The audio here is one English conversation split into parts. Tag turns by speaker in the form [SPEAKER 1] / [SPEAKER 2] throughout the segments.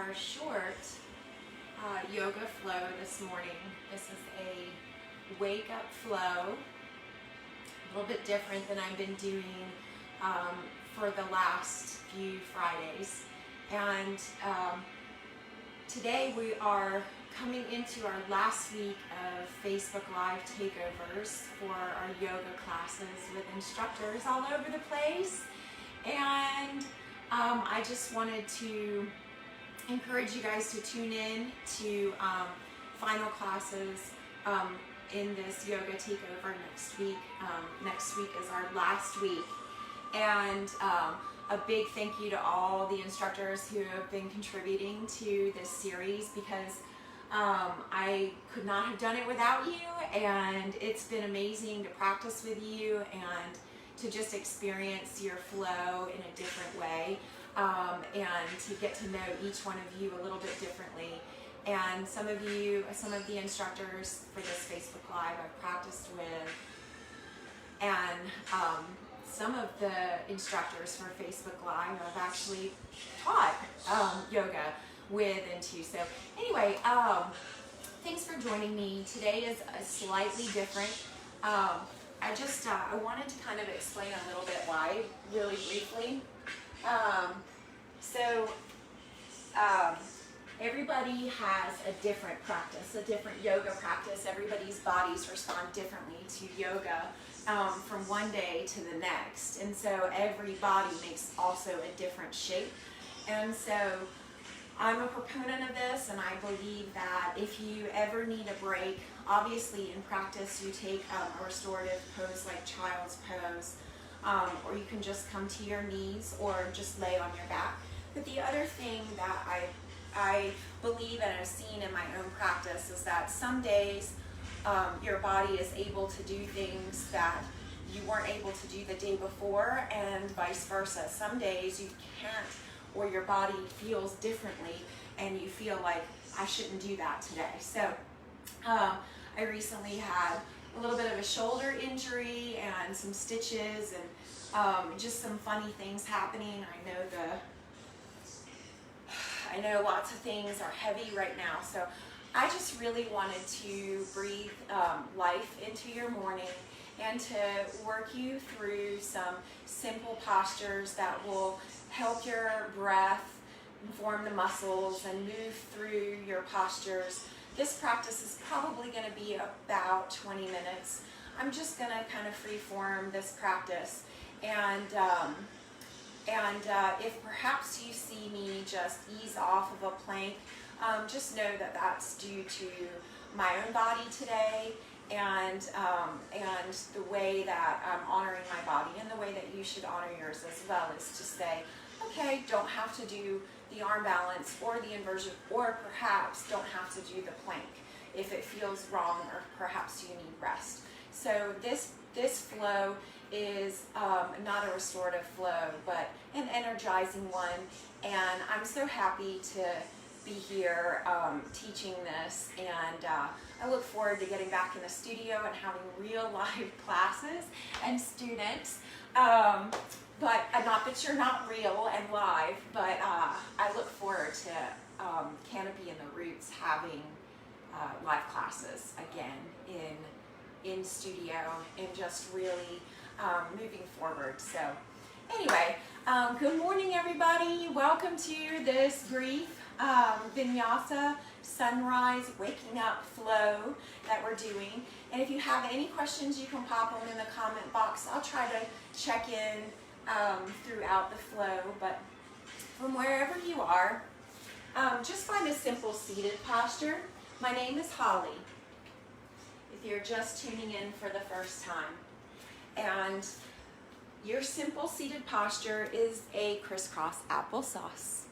[SPEAKER 1] our short yoga flow this morning. This is a wake up flow, a little bit different than I've been doing for the last few Fridays. And today we are coming into our last week of Facebook Live takeovers for our yoga classes with instructors all over the place. And I just wanted to encourage you guys to tune in to final classes in this yoga takeover next week. Next week is our last week. And a big thank you to all the instructors who have been contributing to this series, because I could not have done it without you, and it's been amazing to practice with you and to just experience your flow in a different way, and to get to know each one of you a little bit differently. And some of the instructors for this Facebook Live I've practiced with, and some of the instructors for Facebook Live I've actually taught yoga with and to. So anyway, thanks for joining me. Today is a slightly different. I wanted to kind of explain a little bit why, really briefly. Everybody has a different practice, a different yoga practice. Everybody's bodies respond differently to yoga from one day to the next. And so every body makes also a different shape. And so I'm a proponent of this, and I believe that if you ever need a break, obviously in practice you take a restorative pose like child's pose, or you can just come to your knees or just lay on your back. But the other thing that I believe and have seen in my own practice is that some days your body is able to do things that you weren't able to do the day before, and vice versa. Some days you can't, or your body feels differently and you feel like, I shouldn't do that today. So I recently had a little bit of a shoulder injury and some stitches and just some funny things happening. I know lots of things are heavy right now, so I just really wanted to breathe life into your morning and to work you through some simple postures that will help your breath form the muscles and move through your postures. This practice is probably going to be about 20 minutes. I'm just going to kind of freeform this practice, and if perhaps you see me just ease off of a plank, just know that that's due to my own body today, and the way that I'm honoring my body, and the way that you should honor yours as well is to say, okay, don't have to do the arm balance or the inversion, or perhaps don't have to do the plank if it feels wrong, or perhaps you need rest. So this flow is not a restorative flow, but an energizing one, and I'm so happy to be here teaching this, and I look forward to getting back in the studio and having real live classes and students. But not that you're not real and live, but I look forward to Canopy and the Roots having live classes again in studio, and just really moving forward. So anyway, good morning everybody. Welcome to this brief vinyasa sunrise waking up flow that we're doing. And if you have any questions, you can pop them in the comment box. I'll try to check in throughout the flow, but from wherever you are, just find a simple seated posture. My name is Holly, if you're just tuning in for the first time. And your simple seated posture is a crisscross applesauce.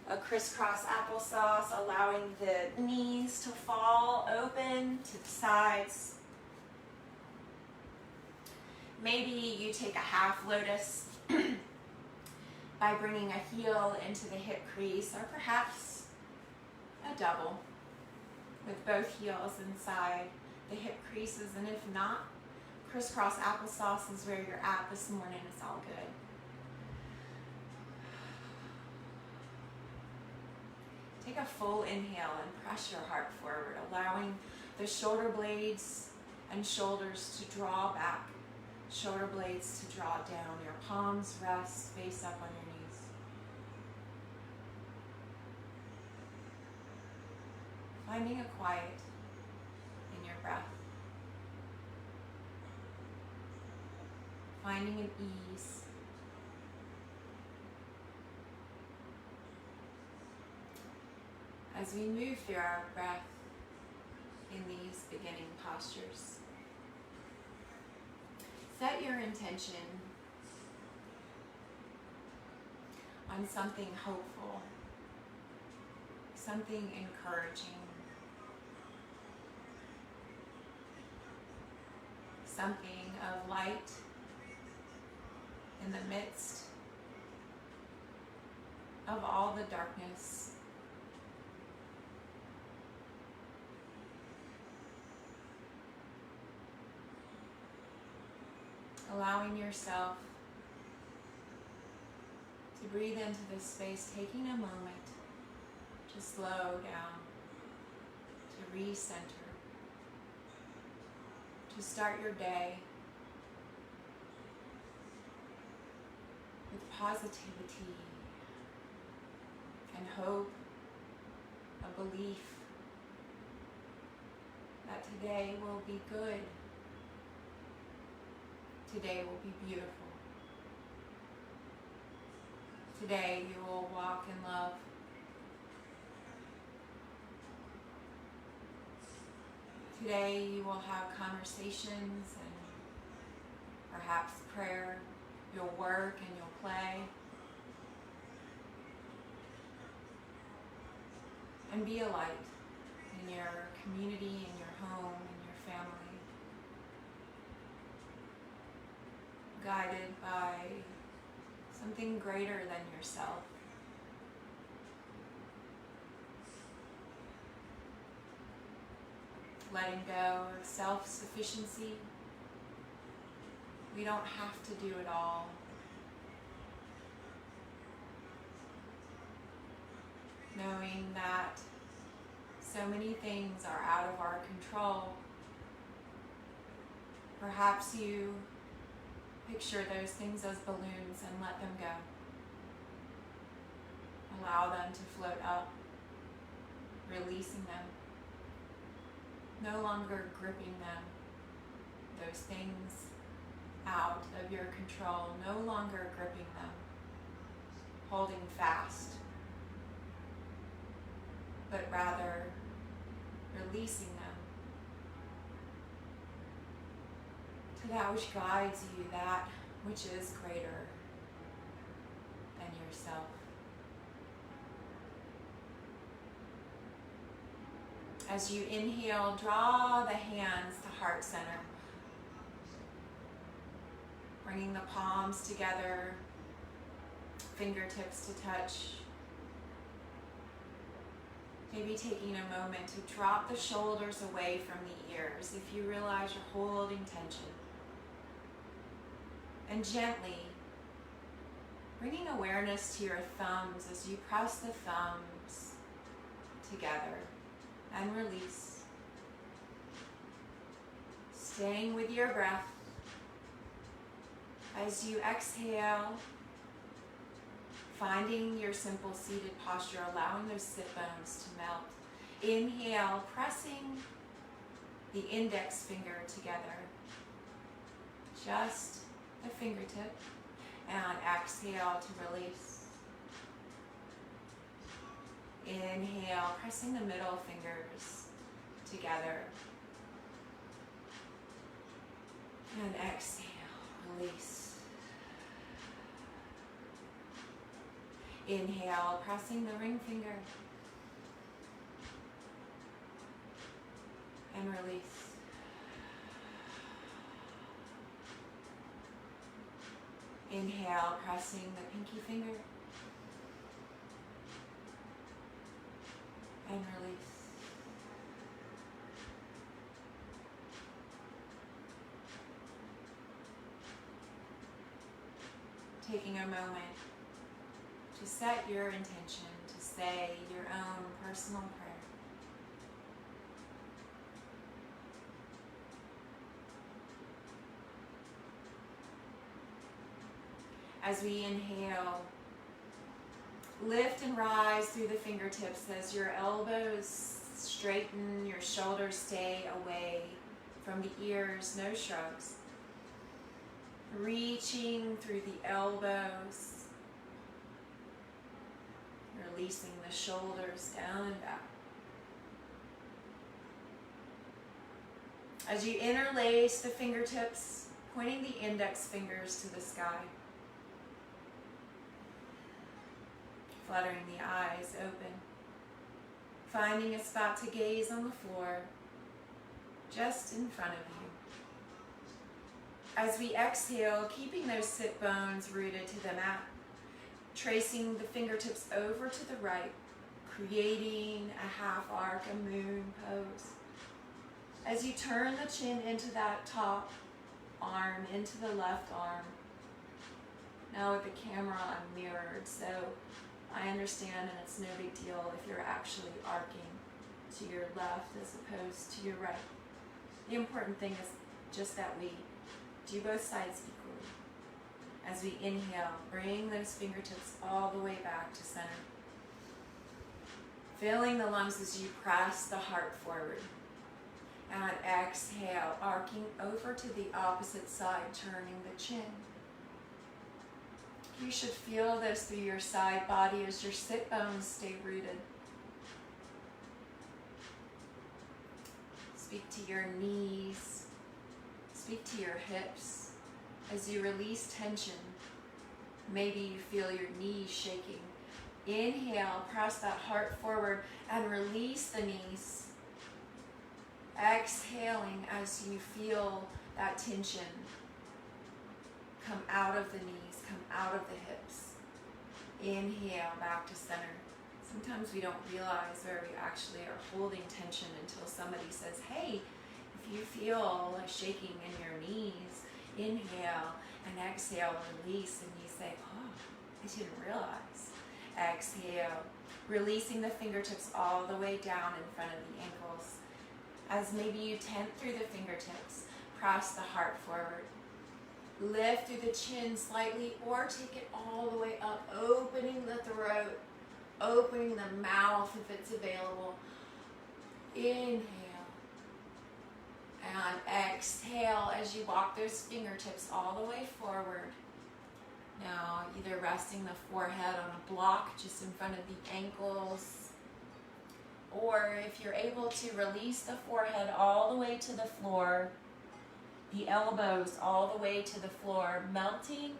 [SPEAKER 1] A crisscross applesauce, allowing the knees to fall open to the sides. Maybe you take a half lotus by bringing a heel into the hip crease, or perhaps a double with both heels inside the hip creases. And if not, crisscross applesauce is where you're at this morning. It's all good. Take a full inhale and press your heart forward, allowing the shoulder blades and shoulders to draw back, shoulder blades to draw down. Your palms rest face up on your knees. Finding a quiet in your breath. Finding an ease. As we move through our breath in these beginning postures, set your intention on something hopeful, something encouraging, something of light in the midst of all the darkness. Allowing yourself to breathe into this space, taking a moment to slow down, to recenter, to start your day with positivity and hope, a belief that today will be good. Today will be beautiful. Today you will walk in love. Today you will have conversations and perhaps prayer. You'll work and you'll play. And be a light in your community, in your home, in your family. Guided by something greater than yourself. Letting go of self-sufficiency. We don't have to do it all. Knowing that so many things are out of our control. Perhaps you picture those things as balloons and let them go. Allow them to float up, releasing them, no longer gripping them, those things out of your control, no longer gripping them, holding fast, but rather releasing them to that which guides you, that which is greater than yourself. As you inhale, draw the hands to heart center, bringing the palms together, fingertips to touch. Maybe taking a moment to drop the shoulders away from the ears if you realize you're holding tension. And gently bringing awareness to your thumbs as you press the thumbs together and release. Staying with your breath as you exhale, finding your simple seated posture, allowing those sit bones to melt. Inhale, pressing the index finger together, just the fingertip, and exhale to release. Inhale, pressing the middle fingers together, and exhale, release. Inhale, pressing the ring finger, and release. Inhale, pressing the pinky finger, and release. Taking a moment to set your intention, to say your own personal prayer. As we inhale, lift and rise through the fingertips as your elbows straighten, your shoulders stay away from the ears, no shrugs. Reaching through the elbows, releasing the shoulders down and back. As you interlace the fingertips, pointing the index fingers to the sky. Fluttering the eyes open. Finding a spot to gaze on the floor, just in front of you. As we exhale, keeping those sit bones rooted to the mat, tracing the fingertips over to the right, creating a half arc, a moon pose. As you turn the chin into that top arm, into the left arm. Now with the camera, I'm mirrored, so I understand, and it's no big deal if you're actually arcing to your left as opposed to your right. The important thing is just that we do both sides equally. As we inhale, bring those fingertips all the way back to center. Filling the lungs as you press the heart forward. And exhale, arcing over to the opposite side, turning the chin. You should feel this through your side body as your sit bones stay rooted. Speak to your knees. Speak to your hips. As you release tension, maybe you feel your knees shaking. Inhale, press that heart forward and release the knees. Exhaling as you feel that tension come out of the knees, come out of the hips. Inhale, back to center. Sometimes we don't realize where we actually are holding tension until somebody says, hey, if you feel like shaking in your knees, inhale and exhale, release, and you say, oh, I didn't realize. Exhale, releasing the fingertips all the way down in front of the ankles. As maybe you tent through the fingertips, press the heart forward. Lift through the chin slightly or take it all the way up, opening the throat, opening the mouth if it's available. Inhale and exhale as you walk those fingertips all the way forward. Now either resting the forehead on a block just in front of the ankles, or if you're able to release the forehead all the way to the floor, the elbows all the way to the floor, melting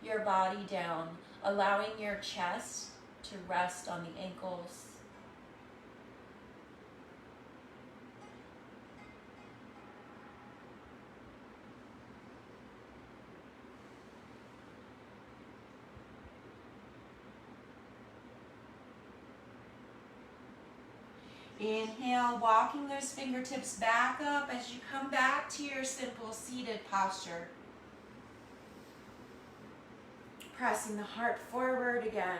[SPEAKER 1] your body down, allowing your chest to rest on the ankles. Inhale, walking those fingertips back up as you come back to your simple seated posture. Pressing the heart forward again.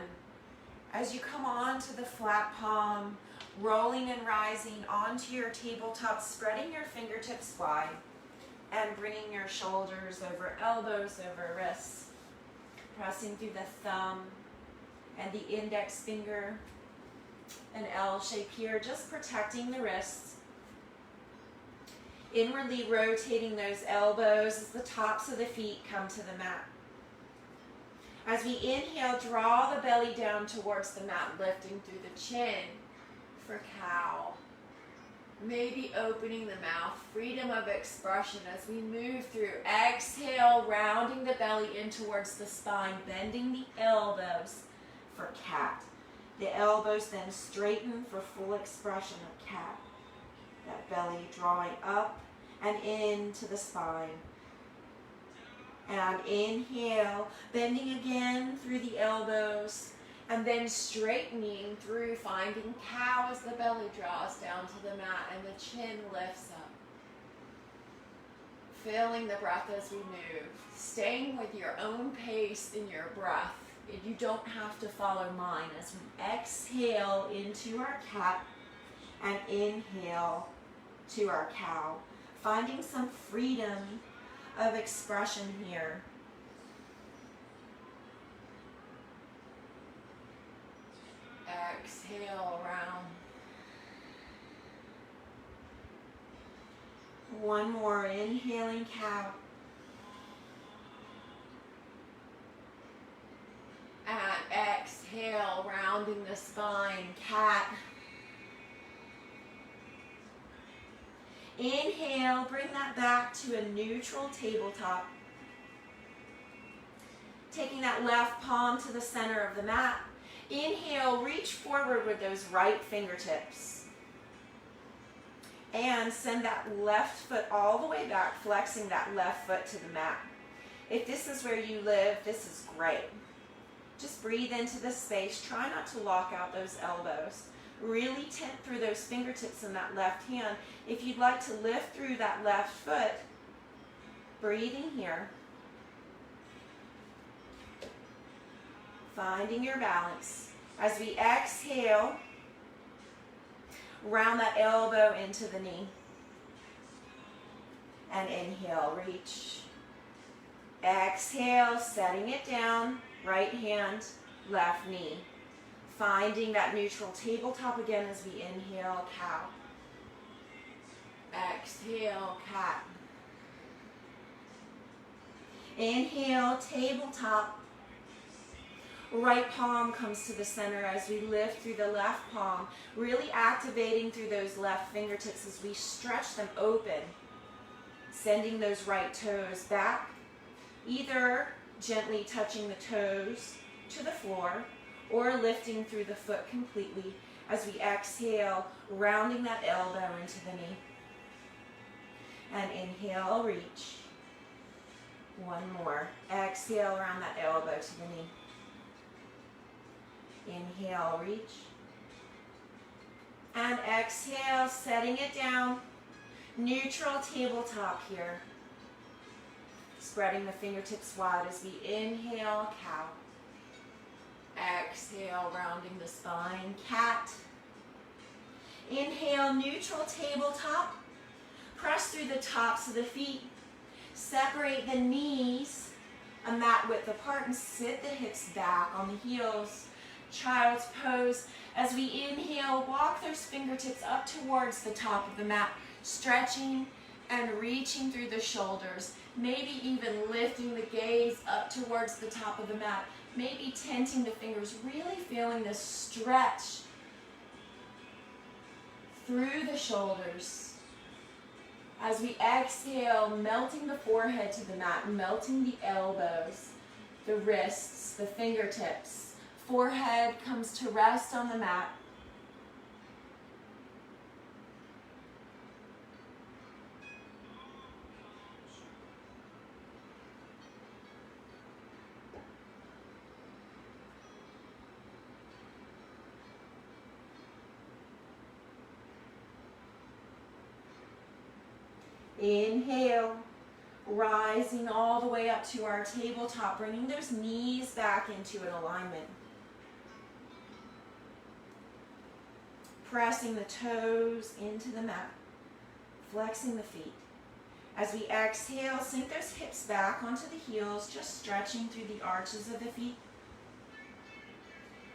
[SPEAKER 1] As you come onto the flat palm, rolling and rising onto your tabletop, spreading your fingertips wide and bringing your shoulders over elbows, over wrists. Pressing through the thumb and the index finger. An L shape here, just protecting the wrists. Inwardly rotating those elbows as the tops of the feet come to the mat. As we inhale, draw the belly down towards the mat, lifting through the chin for cow. Maybe opening the mouth, freedom of expression as we move through. Exhale, rounding the belly in towards the spine, bending the elbows for cat. The elbows then straighten for full expression of cat. That belly drawing up and into the spine. And inhale, bending again through the elbows, and then straightening through, finding cow as the belly draws down to the mat and the chin lifts up. Feeling the breath as we move, staying with your own pace in your breath. You don't have to follow mine. As we exhale into our cat and inhale to our cow, finding some freedom of expression here. Exhale around. One more, inhaling cow. And exhale, rounding the spine, cat. Inhale, bring that back to a neutral tabletop. Taking that left palm to the center of the mat. Inhale, reach forward with those right fingertips. And send that left foot all the way back, flexing that left foot to the mat. If this is where you live, this is great. Just breathe into the space. Try not to lock out those elbows. Really tent through those fingertips in that left hand. If you'd like to lift through that left foot, breathing here. Finding your balance. As we exhale, round that elbow into the knee. And inhale, reach. Exhale, setting it down. Right hand, left knee. Finding that neutral tabletop again as we inhale, cow. Exhale, cat. Inhale, tabletop. Right palm comes to the center as we lift through the left palm, really activating through those left fingertips as we stretch them open, sending those right toes back, either gently touching the toes to the floor or lifting through the foot completely as we exhale, rounding that elbow into the knee. And inhale, reach. One more. Exhale, round that elbow to the knee. Inhale, reach. And exhale, setting it down. Neutral tabletop here. Spreading the fingertips wide as we inhale, cow. Exhale, rounding the spine, cat. Inhale, neutral tabletop. Press through the tops of the feet. Separate the knees a mat width apart and sit the hips back on the heels. Child's pose. As we inhale, walk those fingertips up towards the top of the mat, stretching and reaching through the shoulders. Maybe even lifting the gaze up towards the top of the mat. Maybe tenting the fingers, really feeling this stretch through the shoulders. As we exhale, melting the forehead to the mat, melting the elbows, the wrists, the fingertips. Forehead comes to rest on the mat. Inhale, rising all the way up to our tabletop, bringing those knees back into an alignment. Pressing the toes into the mat, flexing the feet. As we exhale, sink those hips back onto the heels, just stretching through the arches of the feet.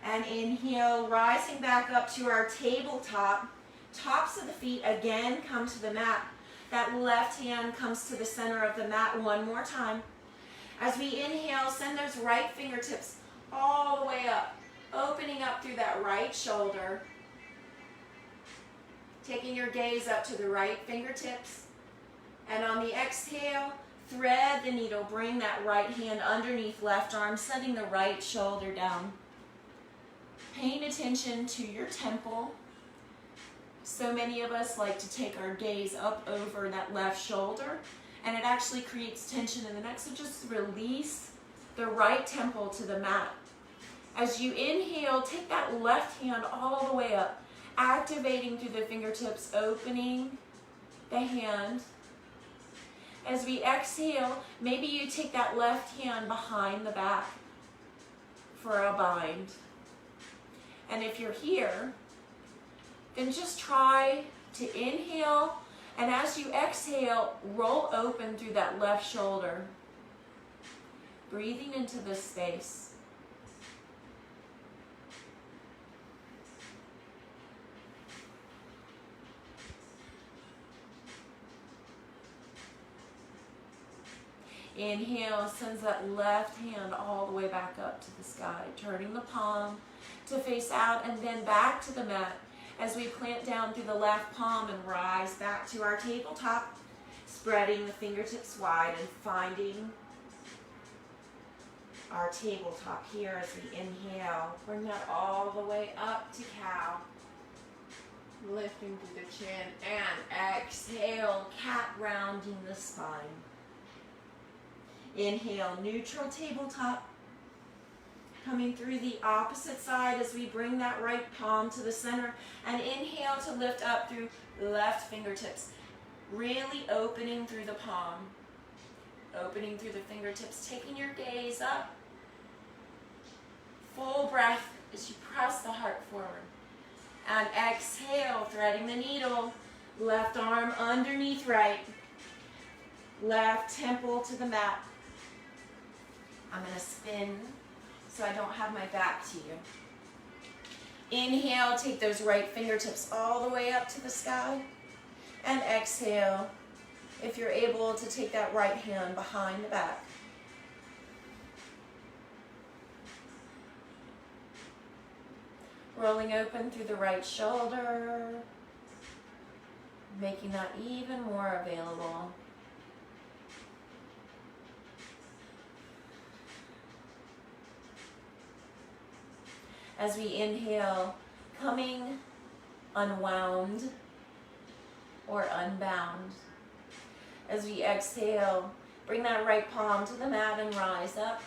[SPEAKER 1] And inhale, rising back up to our tabletop. Tops of the feet again come to the mat. That left hand comes to the center of the mat one more time. As we inhale, send those right fingertips all the way up, opening up through that right shoulder. Taking your gaze up to the right fingertips. And on the exhale, thread the needle. Bring that right hand underneath left arm, sending the right shoulder down. Paying attention to your temple. So many of us like to take our gaze up over that left shoulder, and it actually creates tension in the neck. So just release the right temple to the mat. As you inhale, take that left hand all the way up, activating through the fingertips, opening the hand. As we exhale, maybe you take that left hand behind the back, for a bind. And if you're here, then just try to inhale, and as you exhale, roll open through that left shoulder, breathing into this space. Inhale sends that left hand all the way back up to the sky, turning the palm to face out and then back to the mat as we plant down through the left palm and rise back to our tabletop, spreading the fingertips wide and finding our tabletop here as we inhale. Bring that all the way up to cow. Lifting through the chin and exhale, cat rounding the spine. Inhale, neutral tabletop. Coming through the opposite side as we bring that right palm to the center. And inhale to lift up through left fingertips. Really opening through the palm. Opening through the fingertips. Taking your gaze up. Full breath as you press the heart forward. And exhale, threading the needle. Left arm underneath right. Left temple to the mat. I'm going to spin so I don't have my back to you. Inhale, take those right fingertips all the way up to the sky. And exhale, if you're able to take that right hand behind the back. Rolling open through the right shoulder, making that even more available. As we inhale, coming unwound or unbound. As we exhale, bring that right palm to the mat and rise up,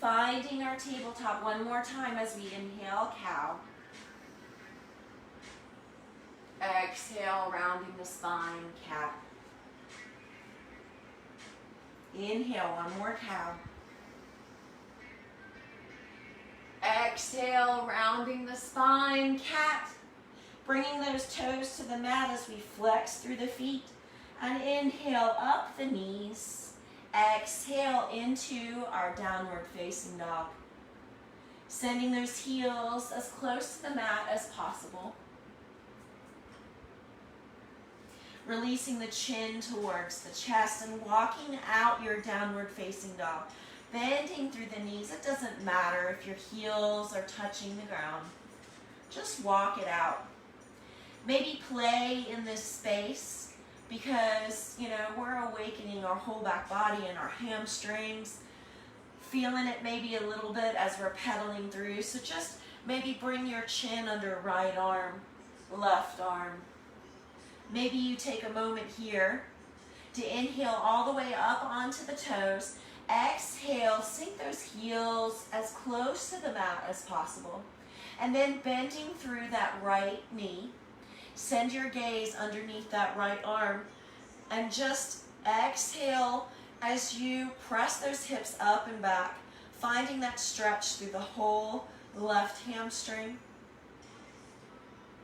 [SPEAKER 1] finding our tabletop one more time as we inhale, cow. Exhale, rounding the spine, cat. Inhale, one more cow. Exhale, rounding the spine, cat. Bringing those toes to the mat as we flex through the feet. And inhale, up the knees. Exhale into our downward facing dog. Sending those heels as close to the mat as possible. Releasing the chin towards the chest and walking out your downward facing dog. Bending through the knees. It doesn't matter if your heels are touching the ground. Just walk it out. Maybe play in this space because, we're awakening our whole back body and our hamstrings. Feeling it maybe a little bit as we're pedaling through. So just maybe bring your chin under right arm, left arm. Maybe you take a moment here to inhale all the way up onto the toes. Exhale, sink those heels as close to the mat as possible. And then bending through that right knee. Send your gaze underneath that right arm. And just exhale as you press those hips up and back. Finding that stretch through the whole left hamstring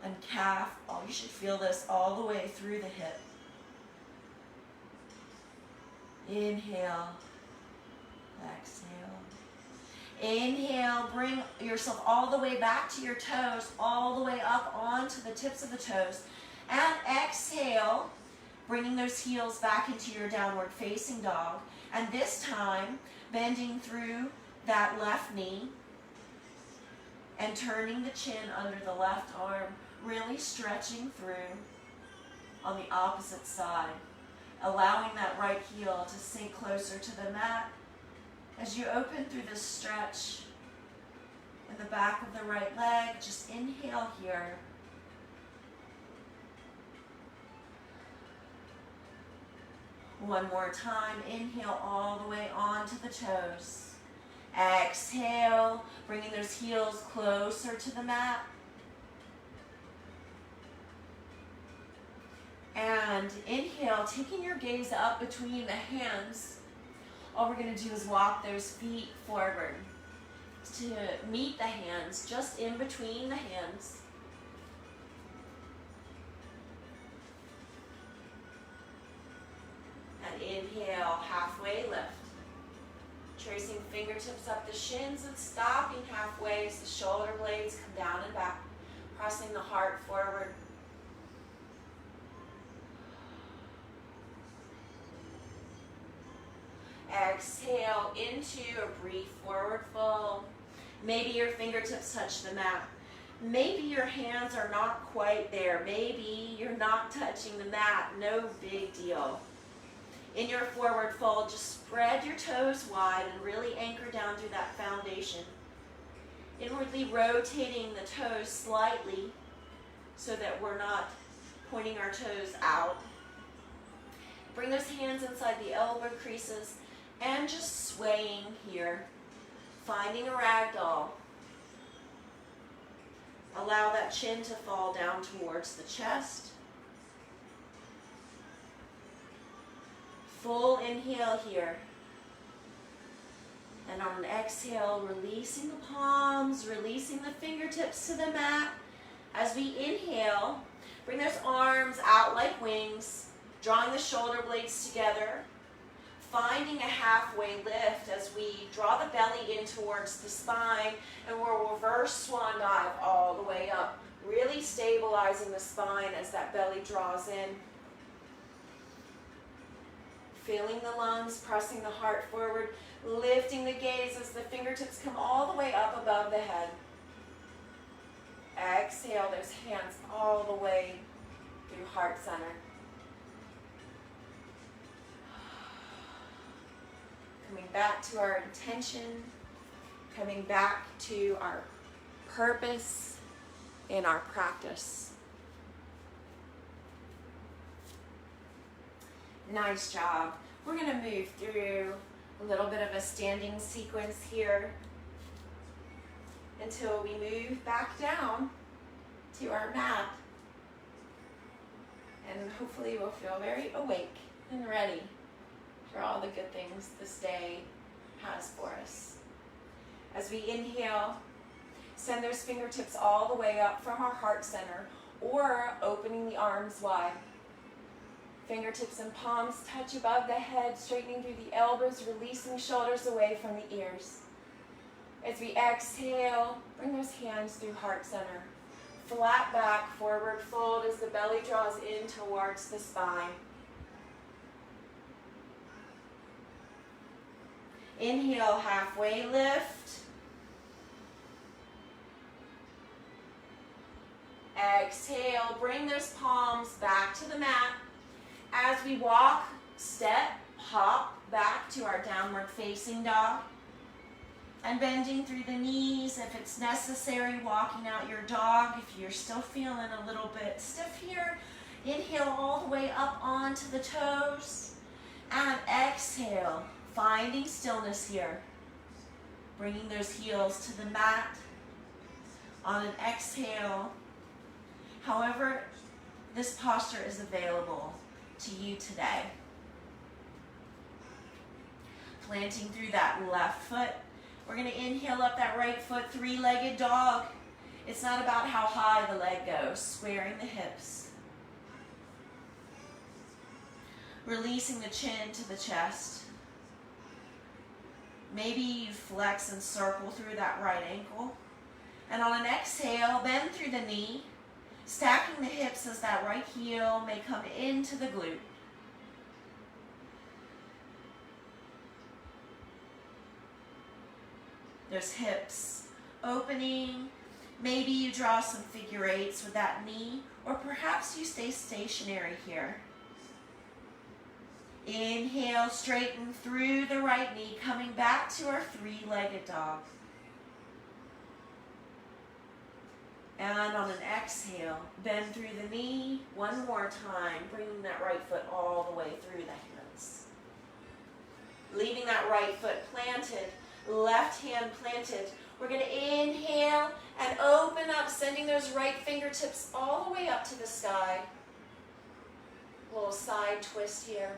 [SPEAKER 1] and calf. Oh, you should feel this all the way through the hip. Inhale. Exhale. Inhale, bring yourself all the way back to your toes, all the way up onto the tips of the toes. And exhale, bringing those heels back into your downward facing dog. And this time, bending through that left knee and turning the chin under the left arm, really stretching through on the opposite side. Allowing that right heel to sink closer to the mat. As you open through this stretch in the back of the right leg, just inhale here. One more time, inhale all the way onto the toes. Exhale, bringing those heels closer to the mat. And inhale, taking your gaze up between the hands. All we're going to do is walk those feet forward. to meet the hands, just in between the hands. And inhale, halfway lift. Tracing fingertips up the shins and stopping halfway as the shoulder blades come down and back. Pressing the heart forward. Exhale into a brief forward fold. Maybe your fingertips touch the mat. Maybe your hands are not quite there. Maybe you're not touching the mat. No big deal. In your forward fold, just spread your toes wide and really anchor down through that foundation. Inwardly rotating the toes slightly so that we're not pointing our toes out. Bring those hands inside the elbow creases and just swaying here, finding a ragdoll. Allow that chin to fall down towards the chest. Full inhale here. And on an exhale, releasing the palms, releasing the fingertips to the mat. As we inhale, bring those arms out like wings, drawing the shoulder blades together, finding a halfway lift as we draw the belly in towards the spine, and we'll reverse swan dive all the way up, really stabilizing the spine as that belly draws in. Feeling the lungs, pressing the heart forward, lifting the gaze as the fingertips come all the way up above the head. Exhale those hands all the way through heart center. Coming back to our intention, coming back to our purpose in our practice. Nice job. We're going to move through a little bit of a standing sequence here until we move back down to our mat. And hopefully we'll feel very awake and ready for all the good things this day has for us. As we inhale, send those fingertips all the way up from our heart center, or opening the arms wide. Fingertips and palms touch above the head, straightening through the elbows, releasing shoulders away from the ears. As we exhale, bring those hands through heart center. Flat back, forward fold as the belly draws in towards the spine. Inhale, halfway lift. Exhale, bring those palms back to the mat. As we walk, step, hop back to our downward facing dog. And bending through the knees if it's necessary, walking out your dog if you're still feeling a little bit stiff here. Inhale all the way up onto the toes. And exhale, finding stillness here. Bringing those heels to the mat. On an exhale, however this posture is available to you today. Planting through that left foot. We're going to inhale up that right foot, three-legged dog. It's not about how high the leg goes, squaring the hips. Releasing the chin to the chest. Maybe you flex and circle through that right ankle. And on an exhale, bend through the knee, stacking the hips as that right heel may come into the glute. Those hips opening. Maybe you draw some figure eights with that knee, or perhaps you stay stationary here. Inhale, straighten through the right knee, coming back to our three-legged dog. And on an exhale, bend through the knee one more time, bringing that right foot all the way through the hands. Leaving that right foot planted, left hand planted. We're going to inhale and open up, sending those right fingertips all the way up to the sky. A little side twist here.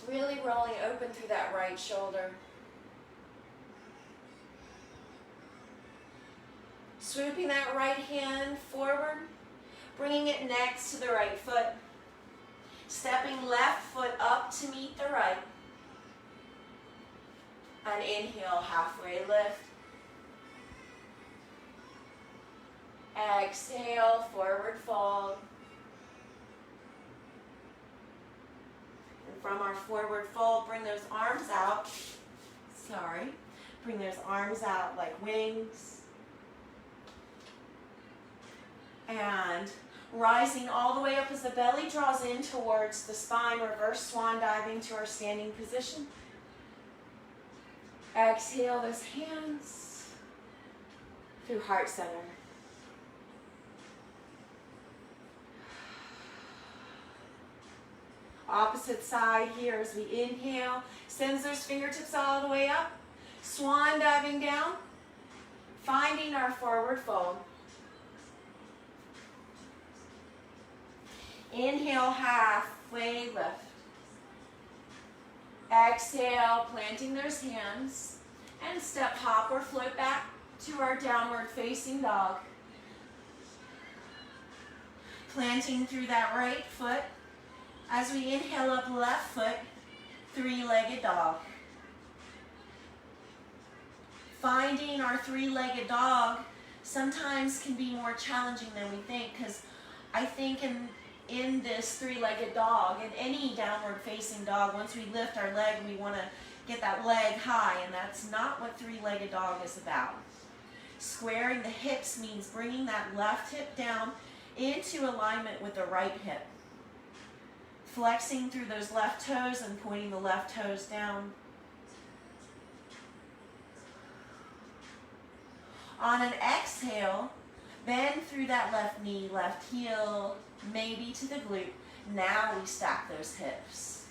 [SPEAKER 1] Really rolling open through that right shoulder. Swooping that right hand forward, bringing it next to the right foot. Stepping left foot up to meet the right. And inhale, halfway lift. Exhale, forward fold. And from our forward fold, bring those arms out. Bring those arms out like wings. And rising all the way up as the belly draws in towards the spine, reverse swan diving to our standing position. Exhale those hands through heart center. Opposite side here as we inhale, sends those fingertips all the way up. Swan diving down, finding our forward fold. Inhale, halfway lift. Exhale, planting those hands, and step, hop, or float back to our downward facing dog. Planting through that right foot. As we inhale up left foot, three-legged dog. Finding our three-legged dog sometimes can be more challenging than we think, because I think in this three-legged dog, in any downward facing dog, once we lift our leg, we want to get that leg high, and that's not what three-legged dog is about. Squaring the hips means bringing that left hip down into alignment with the right hip. Flexing through those left toes and pointing the left toes down. On an exhale, bend through that left knee, left heel, maybe to the glute. Now we stack those hips.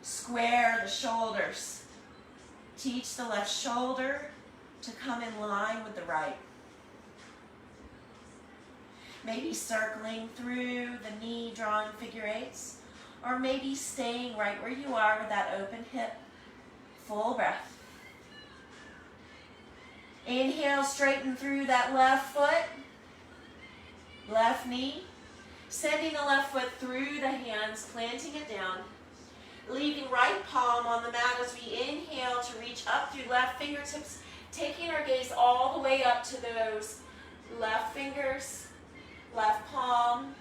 [SPEAKER 1] Square the shoulders. Teach the left shoulder to come in line with the right. Maybe circling through the knee, drawing figure eights, or maybe staying right where you are with that open hip. Full breath. Inhale, straighten through that left foot, left knee, sending the left foot through the hands, planting it down, leaving right palm on the mat as we inhale to reach up through left fingertips, taking our gaze all the way up to those left fingers, left palm.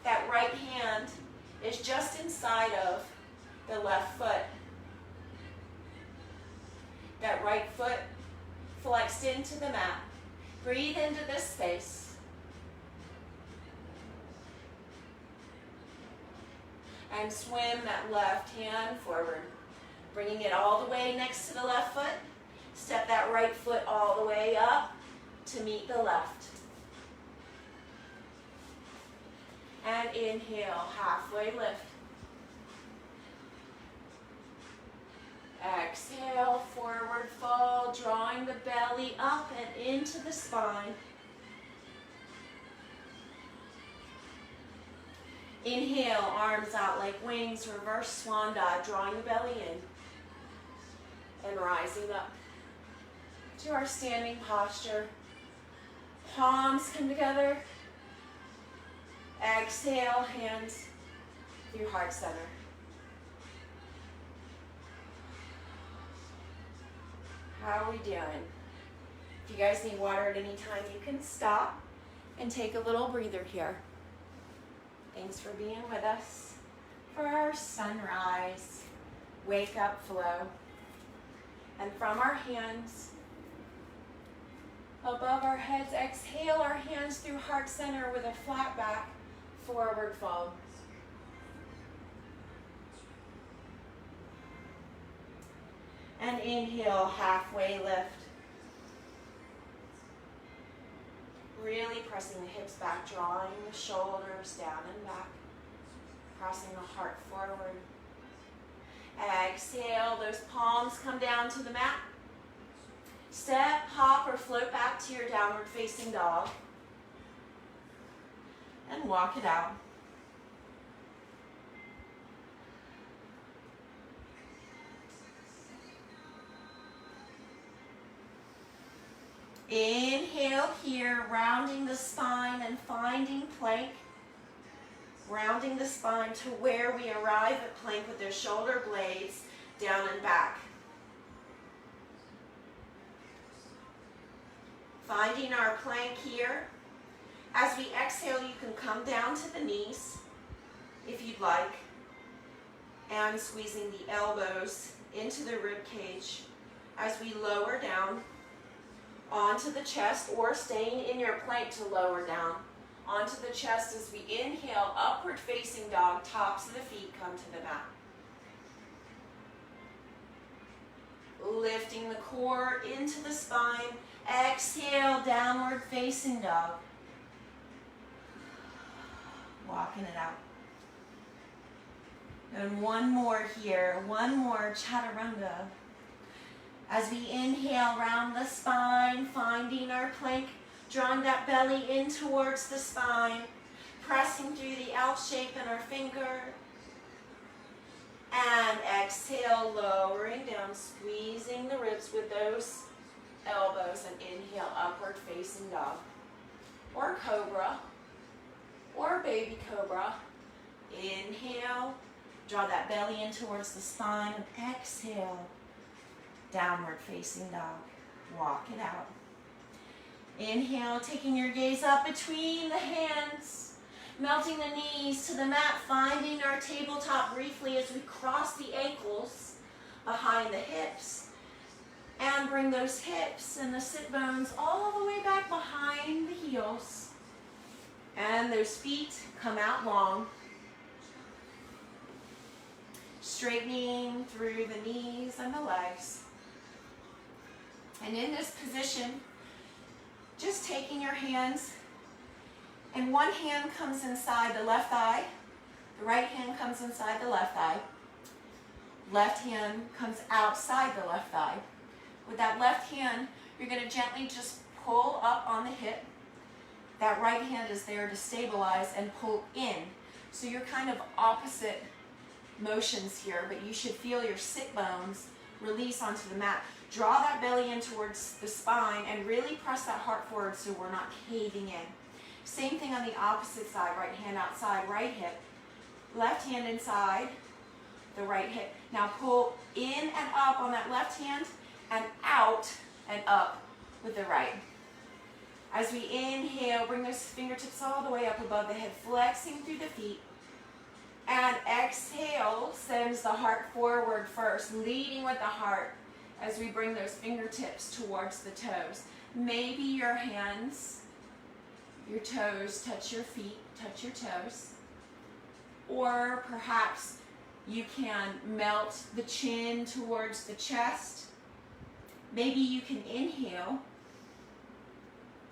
[SPEAKER 1] That right hand is just inside of the left foot. That right foot flexed into the mat. Breathe into this space. And swim that left hand forward. Bringing it all the way next to the left foot. Step that right foot all the way up to meet the left. And inhale, halfway lift. Exhale, forward fold, drawing the belly up and into the spine. Inhale, arms out like wings, reverse swan dive, drawing the belly in. And rising up to our standing posture. Palms come together. Exhale, hands through heart center. How are we doing? If you guys need water at any time, you can stop and take a little breather here. Thanks for being with us for our sunrise, wake up flow. And from our hands, above our heads, exhale our hands through heart center with a flat back, forward fold. And inhale, halfway lift. Really pressing the hips back, drawing the shoulders down and back. Crossing the heart forward. Exhale, those palms come down to the mat. Step, hop, or float back to your downward facing dog. And walk it out. Inhale here, rounding the spine and finding plank. Rounding the spine to where we arrive at plank with those shoulder blades down and back. Finding our plank here. As we exhale, you can come down to the knees if you'd like, and squeezing the elbows into the rib cage as we lower down onto the chest, or staying in your plank to lower down onto the chest as we inhale, upward facing dog, tops of the feet come to the mat. Lifting the core into the spine, exhale, downward facing dog. Walking it out. And one more here, one more chaturanga. As we inhale, round the spine, finding our plank, drawing that belly in towards the spine, pressing through the L shape in our finger. And exhale, lowering down, squeezing the ribs with those elbows, and inhale, upward facing dog. Or cobra, or baby cobra. Inhale, draw that belly in towards the spine, and exhale, downward facing dog. Walk it out. Inhale, taking your gaze up between the hands, melting the knees to the mat, finding our tabletop briefly as we cross the ankles behind the hips, and bring those hips and the sit bones all the way back behind the heels. And those feet come out long, straightening through the knees and the legs. And in this position, just taking your hands, and one hand comes inside the left thigh, the right hand comes inside the left thigh, left hand comes outside the left thigh. With that left hand, you're going to gently just pull up on the hip. That right hand is there to stabilize and pull in. So you're kind of opposite motions here, but you should feel your sit bones release onto the mat. Draw that belly in towards the spine and really press that heart forward so we're not caving in. Same thing on the opposite side, right hand outside, right hip. Left hand inside the right hip. Now pull in and up on that left hand and out and up with the right. As we inhale, bring those fingertips all the way up above the head, flexing through the feet. And exhale, sends the heart forward first, leading with the heart as we bring those fingertips towards the toes. Maybe your hands, your toes touch your feet, touch your toes. Or perhaps you can melt the chin towards the chest. Maybe you can inhale,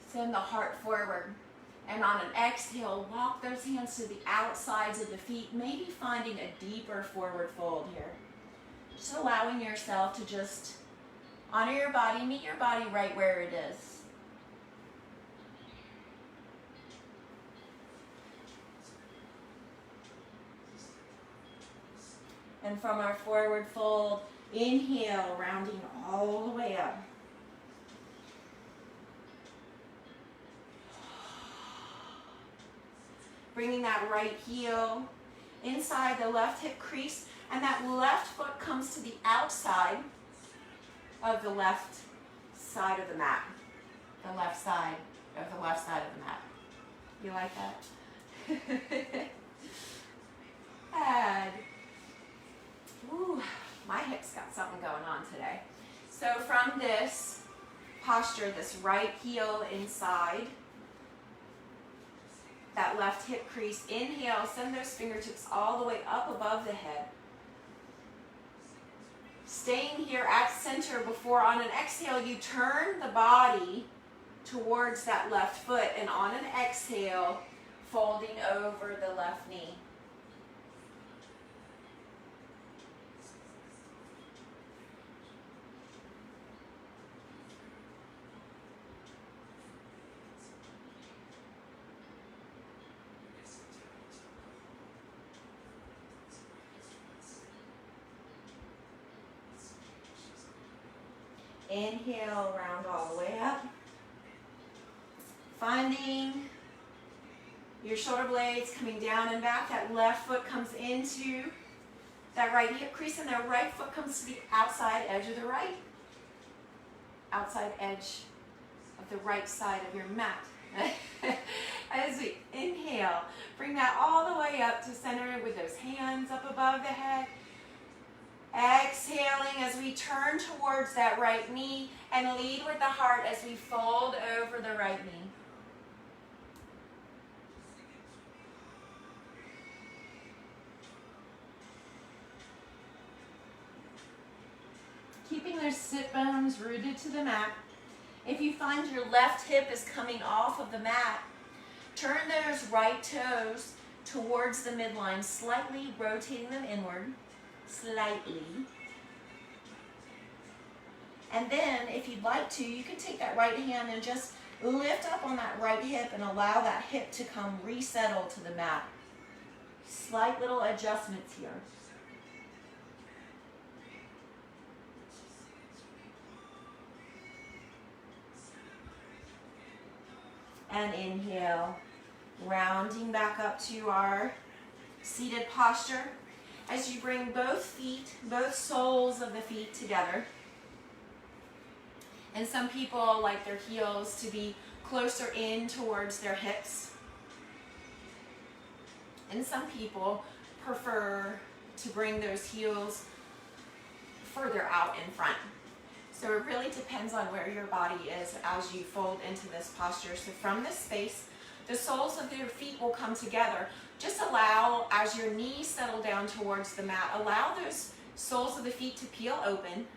[SPEAKER 1] send the heart forward. And on an exhale, walk those hands to the outsides of the feet, maybe finding a deeper forward fold here. Just allowing yourself to just honor your body, meet your body right where it is. And from our forward fold, inhale, rounding all the way up. Bringing that right heel inside the left hip crease, and that left foot comes to the outside of the left side of the mat. The left side of the left side of the mat. You like that? And, ooh, my hips got something going on today. So from this posture, this right heel inside, that left hip crease, inhale, send those fingertips all the way up above the head. Staying here at center before on an exhale, you turn the body towards that left foot, and on an exhale, folding over the left knee. Inhale, round all the way up. Finding your shoulder blades coming down and back. That left foot comes into that right hip crease, and that right foot comes to the outside edge of the right. Outside edge of the right side of your mat. As we inhale, bring that all the way up to center with those hands up above the head. Exhaling as we turn towards that right knee and lead with the heart as we fold over the right knee. Keeping those sit bones rooted to the mat. If you find your left hip is coming off of the mat, turn those right toes towards the midline, slightly rotating them inward, slightly. And then, if you'd like to, you can take that right hand and just lift up on that right hip and allow that hip to come resettle to the mat. Slight little adjustments here. And inhale, rounding back up to our seated posture. As you bring both feet, both soles of the feet together. And some people like their heels to be closer in towards their hips. And some people prefer to bring those heels further out in front. So it really depends on where your body is as you fold into this posture. So from this space, the soles of your feet will come together. Just allow, as your knees settle down towards the mat, allow those soles of the feet to peel open.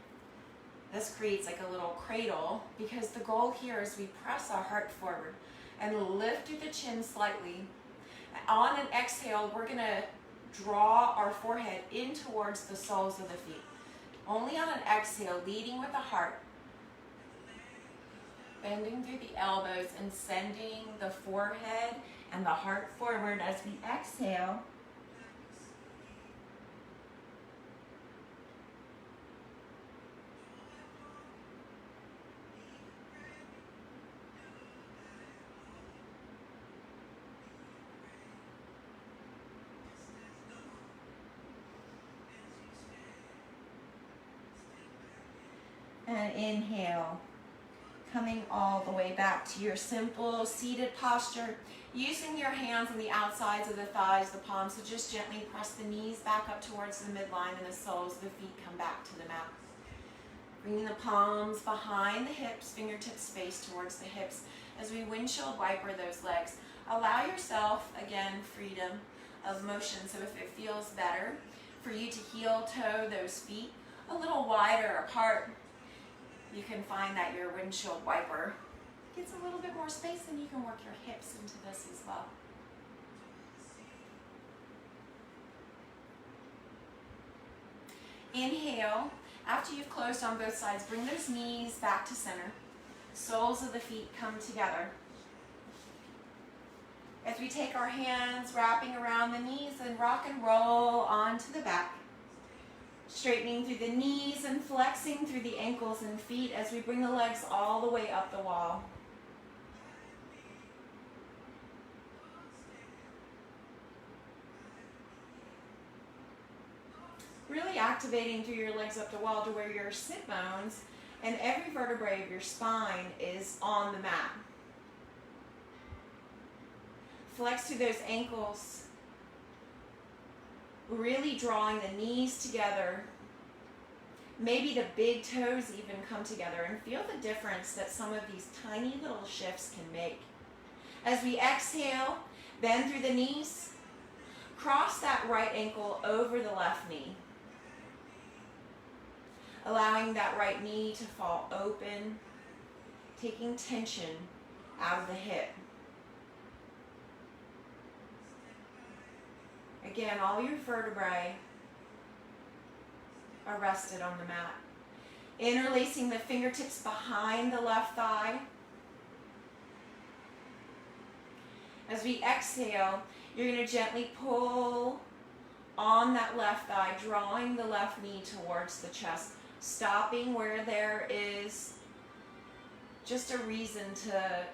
[SPEAKER 1] This creates like a little cradle, because the goal here is we press our heart forward and lift through the chin slightly. On an exhale, we're going to draw our forehead in towards the soles of the feet. Only on an exhale, leading with the heart. Bending through the elbows and sending the forehead and the heart forward as we exhale. And inhale, coming all the way back to your simple seated posture, using your hands on the outsides of the thighs, the palms, so just gently press the knees back up towards the midline and the soles of the feet come back to the mat. Bringing the palms behind the hips, fingertips face towards the hips as we windshield wiper those legs. Allow yourself, again, freedom of motion. So if it feels better for you to heel toe those feet a little wider apart, you can find that your windshield wiper gets a little bit more space, and you can work your hips into this as well. Inhale. After you've closed on both sides, bring those knees back to center. Soles of the feet come together. As we take our hands, wrapping around the knees and rock and roll onto the back. Straightening through the knees and flexing through the ankles and feet as we bring the legs all the way up the wall. Really activating through your legs up the wall to where your sit bones and every vertebrae of your spine is on the mat. Flex through those ankles. Really drawing the knees together. Maybe the big toes even come together, and feel the difference that some of these tiny little shifts can make. As we exhale, bend through the knees, cross that right ankle over the left knee. Allowing that right knee to fall open, taking tension out of the hip. Again, all your vertebrae are rested on the mat. Interlacing the fingertips behind the left thigh. As we exhale, you're going to gently pull on that left thigh, drawing the left knee towards the chest, stopping where there is just a reason to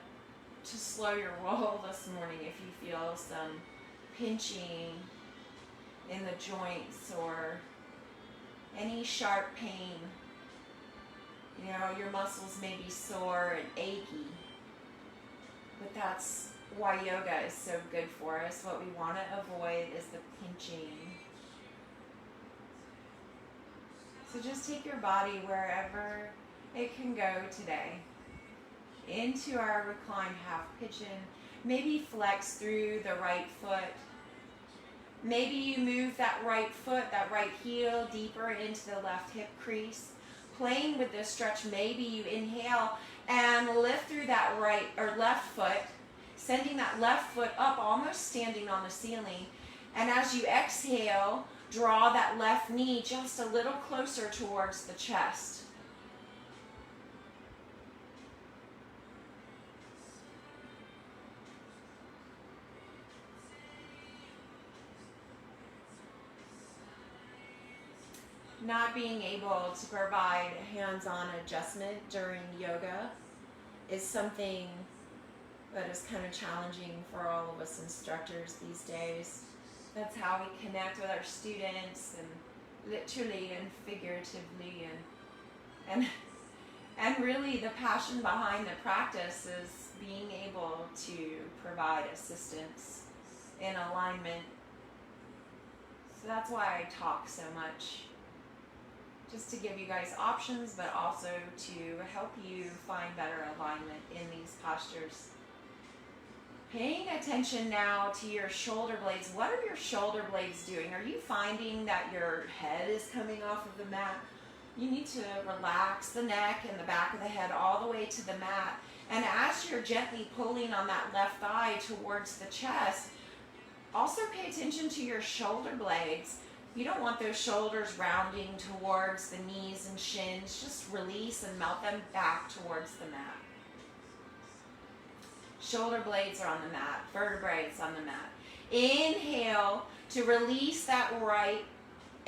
[SPEAKER 1] to slow your roll this morning if you feel some pinching in the joints or any sharp pain. You know, your muscles may be sore and achy, but that's why yoga is so good for us. What we want to avoid is the pinching. So just take your body wherever it can go today. Into our reclined half pigeon. Maybe flex through the right foot. Maybe you move that right foot, that right heel deeper into the left hip crease. Playing with this stretch, maybe you inhale and lift through that right or left foot, sending that left foot up, almost standing on the ceiling. And as you exhale, draw that left knee just a little closer towards the chest. Not being able to provide hands-on adjustment during yoga is something that is kind of challenging for all of us instructors these days. That's how we connect with our students, and literally and figuratively, and really the passion behind the practice is being able to provide assistance in alignment. So that's why I talk so much. Just to give you guys options, but also to help you find better alignment in these postures. Paying attention now to your shoulder blades. What are your shoulder blades doing? Are you finding that your head is coming off of the mat? You need to relax the neck and the back of the head all the way to the mat. And as you're gently pulling on that left thigh towards the chest, also pay attention to your shoulder blades. You don't want those shoulders rounding towards the knees and shins. Just release and melt them back towards the mat. Shoulder blades are on the mat, vertebrae on the mat. Inhale to release that right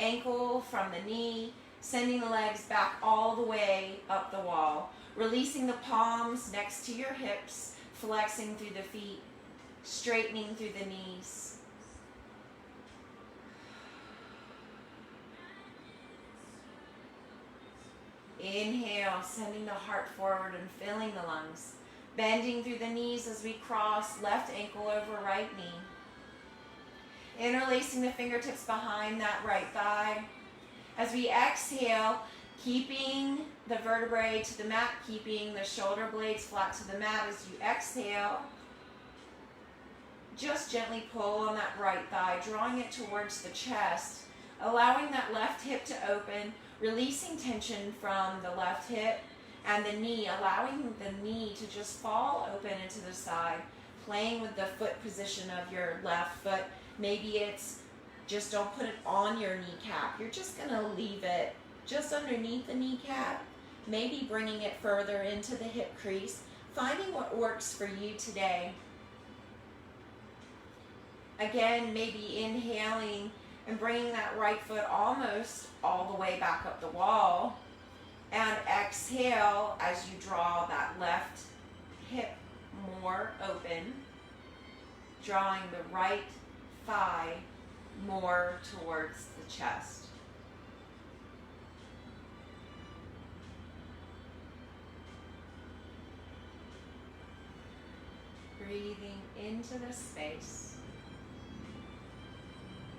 [SPEAKER 1] ankle from the knee, sending the legs back all the way up the wall. Releasing the palms next to your hips, flexing through the feet, straightening through the knees. Inhale, sending the heart forward and filling the lungs. Bending through the knees as we cross left ankle over right knee. Interlacing the fingertips behind that right thigh. As we exhale, keeping the vertebrae to the mat, keeping the shoulder blades flat to the mat. As you exhale, just gently pull on that right thigh, drawing it towards the chest, allowing that left hip to open, releasing tension from the left hip and the knee, allowing the knee to just fall open into the side, playing with the foot position of your left foot. Maybe it's just don't put it on your kneecap. You're just going to leave it just underneath the kneecap, maybe bringing it further into the hip crease, finding what works for you today. Again, maybe inhaling and bringing that right foot almost all the way back up the wall. And exhale as you draw that left hip more open, drawing the right thigh more towards the chest. Breathing into this space.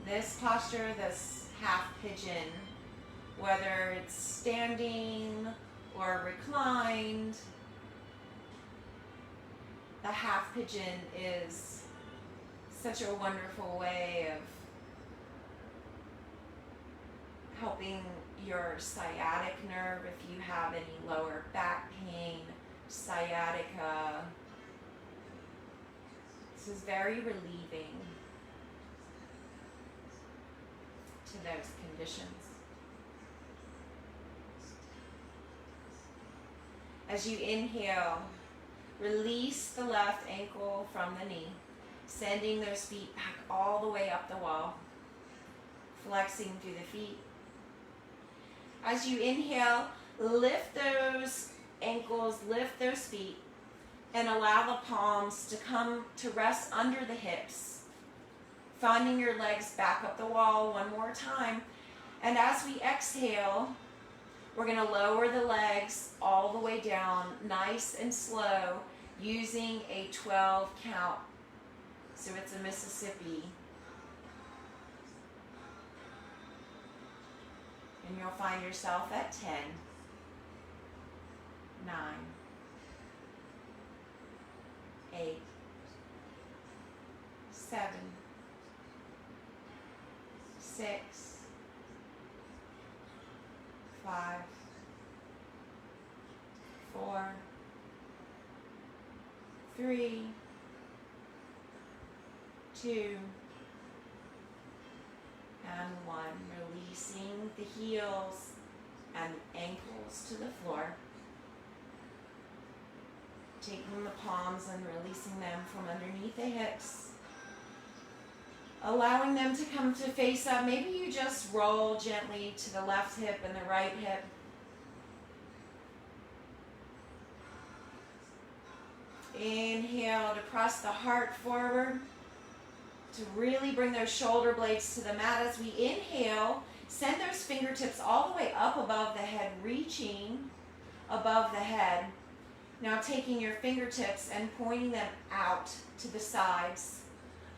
[SPEAKER 1] This posture, this half pigeon, whether it's standing or reclined, the half pigeon is such a wonderful way of helping your sciatic nerve if you have any lower back pain, sciatica. This is very relieving to those conditions. As you inhale, release the left ankle from the knee, sending those feet back all the way up the wall, flexing through the feet. As you inhale, lift those ankles, lift those feet, And allow the palms to come to rest under the hips. Finding your legs back up the wall one more time. And as we exhale, we're going to lower the legs all the way down, nice and slow, using a 12 count. So it's a Mississippi. And you'll find yourself at 10, 9, 8, 7, 6, 5, 4, 3, 2, and 1. Releasing the heels and ankles to the floor. Taking the palms and releasing them from underneath the hips. Allowing them to come to face up. Maybe you just roll gently to the left hip and the right hip. Inhale to press the heart forward. To really bring those shoulder blades to the mat. As we inhale, send those fingertips all the way up above the head, reaching above the head. Now taking your fingertips and pointing them out to the sides.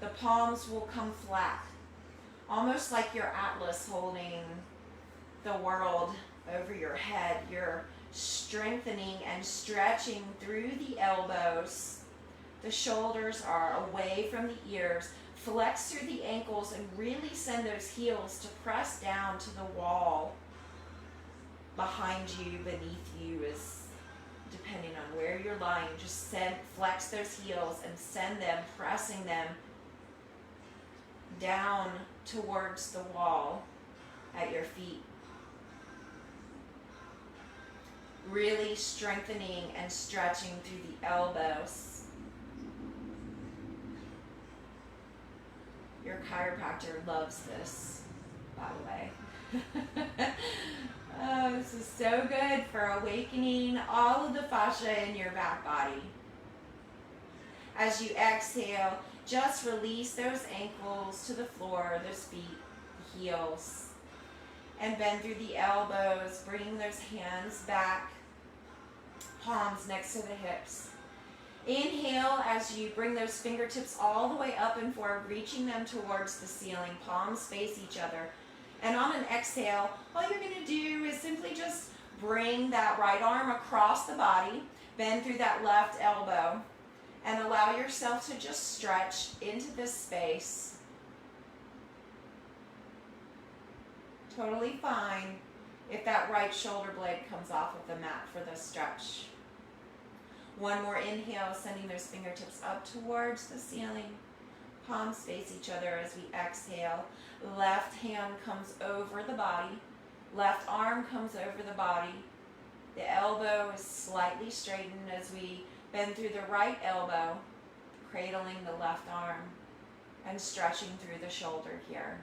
[SPEAKER 1] The palms will come flat, almost like your atlas holding the world over your head. You're strengthening and stretching through the elbows. The shoulders are away from the ears. Flex through the ankles and really send those heels to press down to the wall behind you, beneath you, is depending on where you're lying. Just flex those heels and send them, pressing them down towards the wall at your feet. Really strengthening and stretching through the elbows. Your chiropractor loves this, by the way. Oh, this is so good for awakening all of the fascia in your back body. As you exhale, just release those ankles to the floor, those feet, the heels, and bend through the elbows, bringing those hands back, palms next to the hips. Inhale as you bring those fingertips all the way up and forward, reaching them towards the ceiling. Palms face each other. And on an exhale, all you're going to do is simply just bring that right arm across the body, bend through that left elbow, and allow yourself to just stretch into this space. Totally fine if that right shoulder blade comes off of the mat for the stretch. One more inhale, sending those fingertips up towards the ceiling. Palms face each other as we exhale. Left hand comes over the body. Left arm comes over the body. The elbow is slightly straightened as we bend through the right elbow, cradling the left arm, and stretching through the shoulder here.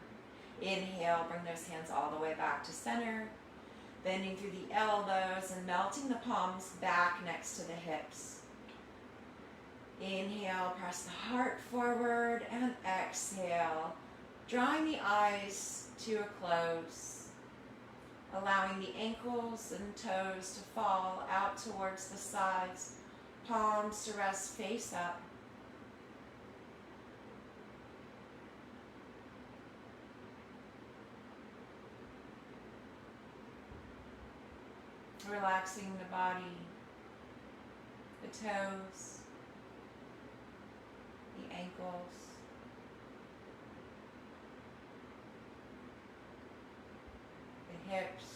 [SPEAKER 1] Inhale, bring those hands all the way back to center. Bending through the elbows and melting the palms back next to the hips. Inhale, press the heart forward, and exhale, drawing the eyes to a close, allowing the ankles and toes to fall out towards the sides, palms to rest face up. Relaxing the body, the toes, the ankles, the hips,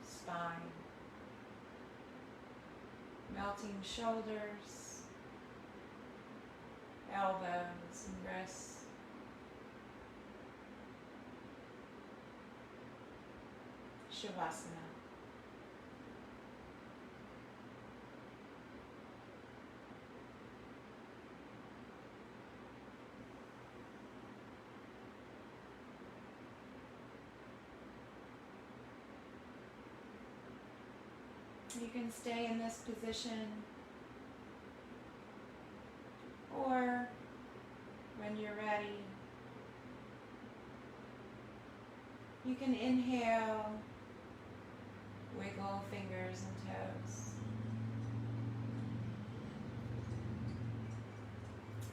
[SPEAKER 1] spine, melting shoulders, elbows and wrists. Shavasana. You can stay in this position You can inhale, wiggle fingers and toes.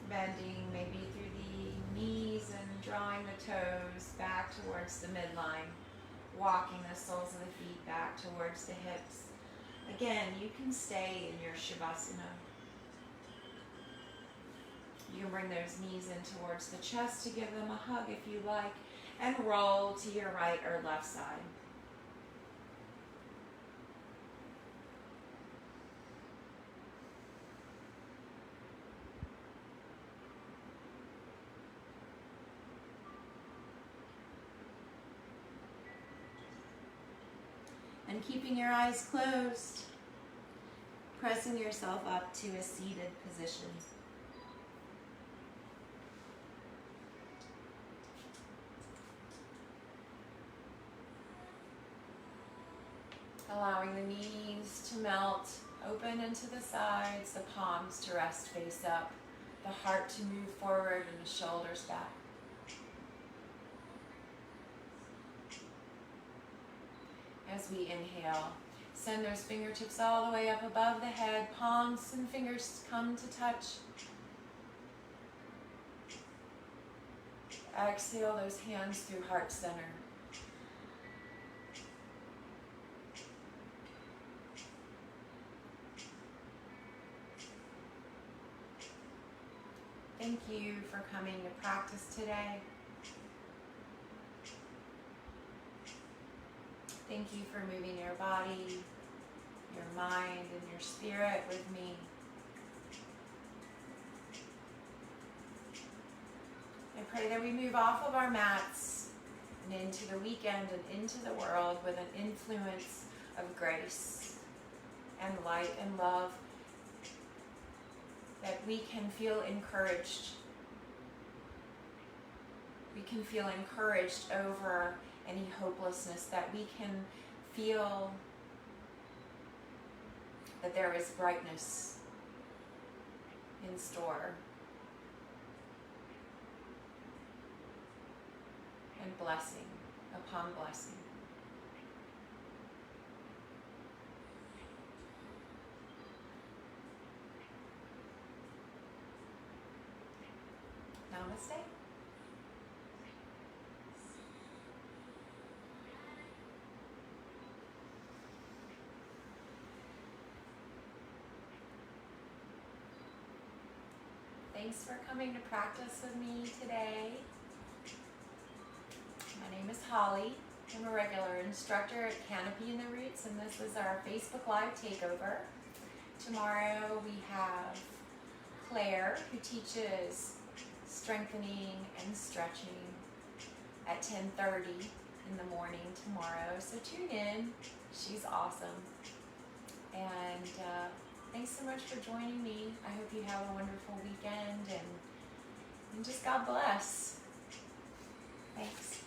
[SPEAKER 1] Bending maybe through the knees and drawing the toes back towards the midline. Walking the soles of the feet back towards the hips. Again, you can stay in your Shavasana. You can bring those knees in towards the chest to give them a hug if you like, and roll to your right or left side. And keeping your eyes closed, pressing yourself up to a seated position. Allowing the knees to melt, open into the sides, the palms to rest face up, the heart to move forward and the shoulders back. As we inhale, send those fingertips all the way up above the head, palms and fingers come to touch. Exhale those hands through heart center. Thank you for coming to practice today. Thank you for moving your body, your mind, and your spirit with me. I pray that we move off of our mats and into the weekend and into the world with an influence of grace and light and love, that we can feel encouraged. We can feel encouraged over any hopelessness, that we can feel that there is brightness in store and blessing upon blessing. Namaste. Thanks for coming to practice with me today. My name is Holly. I'm a regular instructor at Canopy in the Roots, and this is our Facebook Live takeover. Tomorrow we have Claire, who teaches strengthening and stretching at 10:30 in the morning tomorrow. So tune in. She's awesome. And thanks so much for joining me. I hope you have a wonderful weekend and just God bless. Thanks.